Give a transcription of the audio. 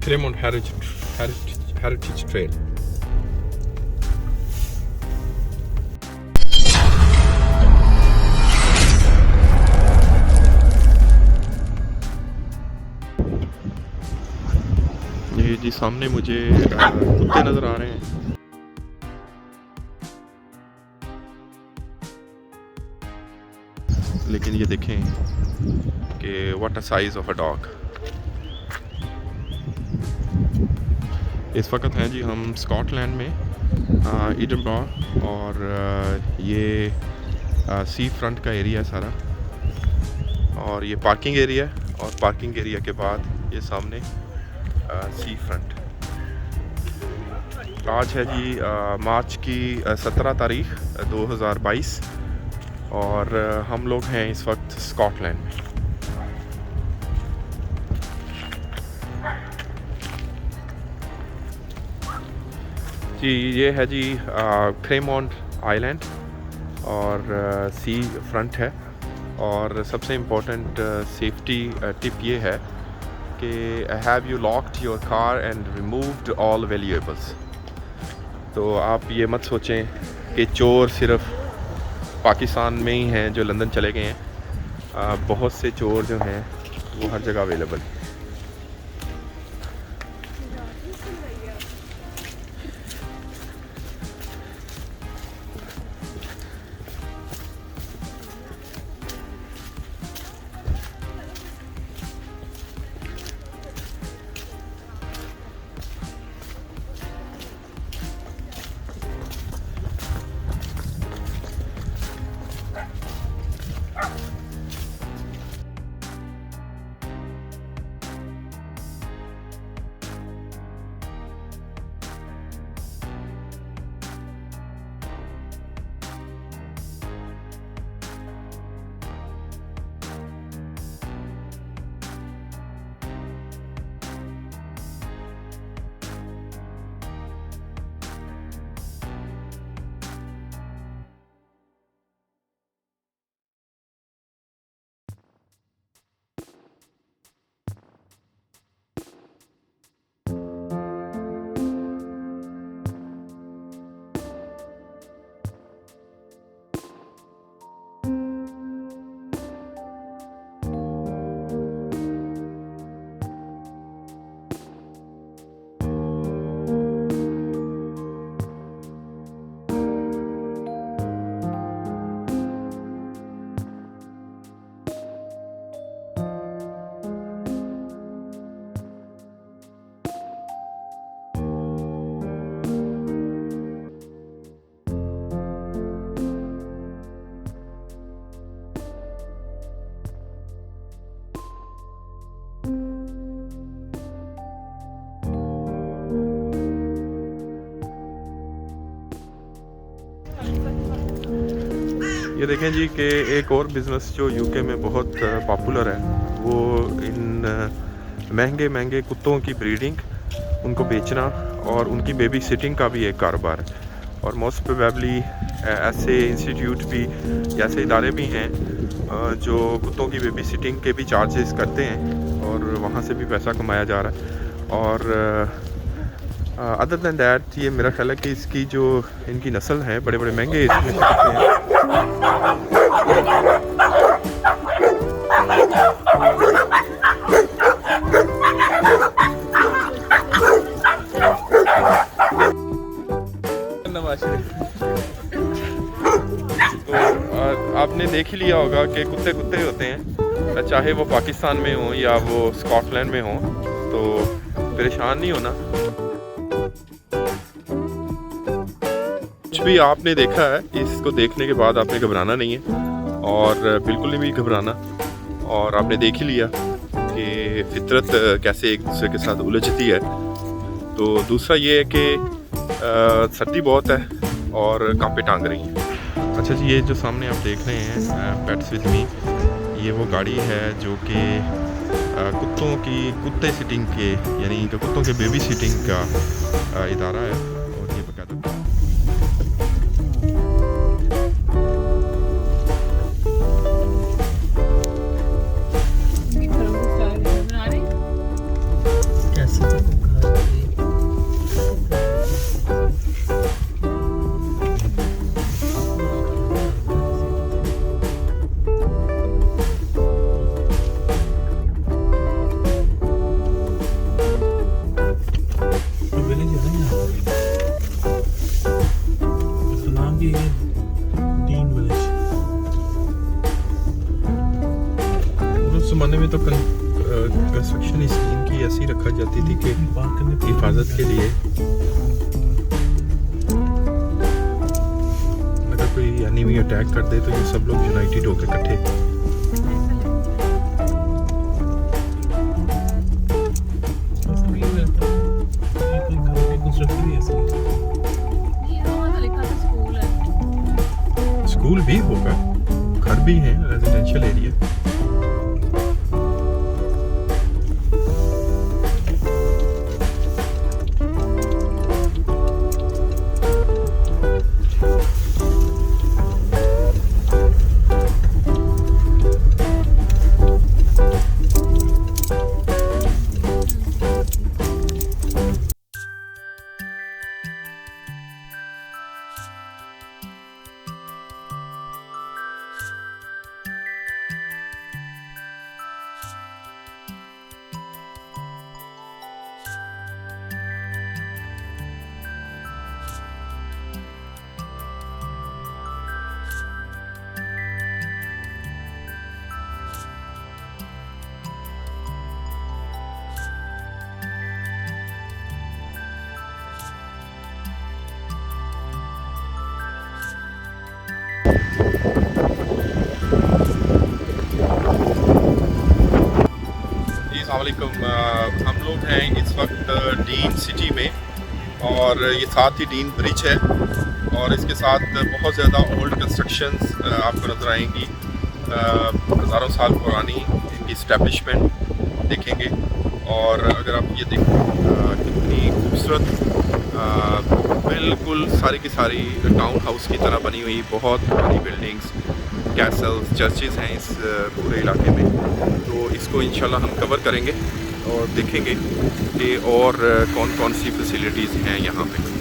Cremont Heritage Trail. ये जी सामने मुझे कुत्ते नज़र आ रहे हैं। लेकिन ये देखें कि what a size of a dog. इस वक्त हैं जी हम स्कॉटलैंड में एडिनबरा, और ये सी फ्रंट का एरिया है सारा, और ये पार्किंग एरिया है, और पार्किंग एरिया के बाद ये सामने सी फ्रंट। आज है जी मार्च की 17 तारीख 2022, और हम लोग हैं इस वक्त स्कॉटलैंड में। जी ये है जी क्रेमोंट आइलैंड, और सी फ्रंट है। और सबसे इम्पोर्टेंट सेफ्टी टिप ये है कि have you locked your car and removed all valuables. तो आप ये मत सोचें कि चोर सिर्फ पाकिस्तान में ही हैं जो लंदन चले गए हैं। बहुत से चोर जो हैं वो हर जगह अवेलेबल हैं। ये देखें जी कि एक और बिज़नेस जो यूके में बहुत पॉपुलर है, वो इन महंगे कुत्तों की ब्रीडिंग, उनको बेचना और उनकी बेबी सिटिंग का भी एक कारोबार है। और मोस्ट प्रोबेबली ऐसे इंस्टीट्यूट भी, ऐसे इदारे भी हैं जो कुत्तों की बेबी सिटिंग के भी चार्जेस करते हैं, और वहाँ से भी पैसा कमाया जा रहा है। और अदर दैन दैट ये मेरा ख्याल है कि इसकी जो इनकी नस्ल है, बड़े बड़े महंगे इसमें कुत्ते हैं। तो आपने देख ही लिया होगा कि कुत्ते कुत्ते होते हैं, चाहे वो पाकिस्तान में हो या वो स्कॉटलैंड में हो, तो परेशान नहीं होना। कुछ भी आपने देखा है, इसको देखने के बाद आपने घबराना नहीं है, और बिल्कुल नहीं भी घबराना। और आपने देख ही लिया कि फितरत कैसे एक दूसरे के साथ उलझती है। तो दूसरा ये है कि सर्दी बहुत है और कांपे टांग रही हैं। अच्छा जी, ये जो सामने आप देख रहे हैं पेट्स विद मी, ये वो गाड़ी है जो कि कुत्ते सिटिंग के, यानी कि कुत्तों के बेबी सिटिंग का इदारा है। और ये बकायदा कैसे ज़माने में तो कंस्ट्रक्शन इनकी ऐसी रखा जाती थी कि हिफाजत के लिए, अगर कोई एनिमी अटैक कर दे तो ये सब लोग यूनाइटेड होकर इकट्ठे। स्कूल भी होगा, घर भी हैं, रेजिडेंशियल एरिया। हम लोग हैं इस वक्त डीन सिटी में, और ये साथ ही डीन ब्रिज है, और इसके साथ बहुत ज़्यादा ओल्ड कंस्ट्रक्शंस आपको नज़र आएंगी। हज़ारों साल पुरानी इनकी इस्टेब्लिशमेंट देखेंगे। और अगर आप ये देखें कितनी खूबसूरत, बिल्कुल सारी की सारी टाउन हाउस की तरह बनी हुई बहुत पुरानी बिल्डिंग्स, कैसल्स, चर्चेज़ हैं इस पूरे इलाके में। तो इसको इंशाल्लाह हम कवर करेंगे और देखेंगे कि और कौन कौन सी फैसिलिटीज़ हैं यहाँ पे।